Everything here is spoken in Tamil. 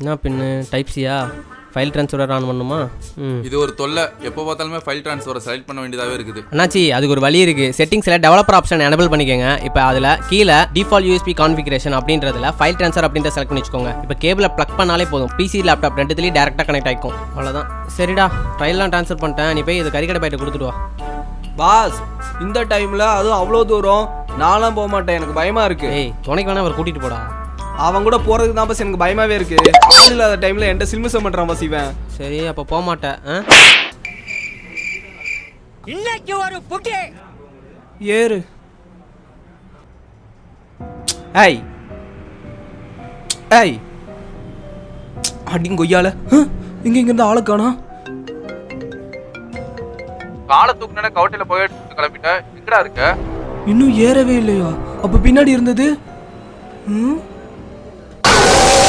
என்ன பின்னு டைப் சியா ஃபைல் ட்ரான்ஸ்ஃபர் ஆன் பண்ணுமா? இது ஒரு தொல்லை. எப்போ பார்த்தாலுமே ஃபைல் ட்ரான்ஸ்ஃபரை செலக்ட் பண்ண வேண்டியதாகவே இருக்குது. அண்ணாச்சி அதுக்கு ஒரு வழி இருக்குது. செட்டிங்ஸில் டெவலப்பர் ஆப்ஷன் எனபிள் பண்ணிக்கோங்க. இப்போ அதில் கீழே டிஃபால்ட் யூஎஸ்பி கான்ஃபிகரேஷன் அப்படின்றதுல ஃபைல் ட்ரான்ஸ்ஃபர் அப்படின்ற செலக்ட் பண்ணி வச்சுக்கோங்க. இப்போ கேபிளை ப்ளக் பண்ணாலே போதும், பிசி லேப்டாப் ரெண்டுத்துலேயும் டேரெக்டாக கனெக்ட் ஆகிக்கும். அவ்வளோதான். சரிடா, ஃபைல்லாம் ட்ரான்ஸ்ஃபர் பண்ணிட்டேன். நீ போய் இது கறிக்கடை பையிட்ட கொடுத்துடுவா. பாஸ், இந்த டைமில் அதுவும் அவ்வளோ தூரம் நான்லாம் போக மாட்டேன், எனக்கு பயமாக இருக்குது. ஏய் துணைக்கு வேணா அவர் கூட்டிகிட்டு போடா. அவன் கூட போகிறதுக்கு தான் பஸ் எனக்கு பயமாகவே இருக்குது. ஆள் இல்லாத டைமில் என்கிட்ட சில்மிசம் பண்ணுறான் பஸ் இவன். சரி அப்போ போக மாட்டேன். இன்னைக்கு ஒரு புட்டி ஏறு. ஏய் ஏய் அடிங்க கொய்யால இங்கிருந்து ஆளை காணா. காலை தூக்குனே கவுட்டையில் போய் கிளம்பிட்டேன். எங்கடா இருக்க? இன்னும் ஏறவே இல்லையா? அப்போ பின்னாடி இருந்தது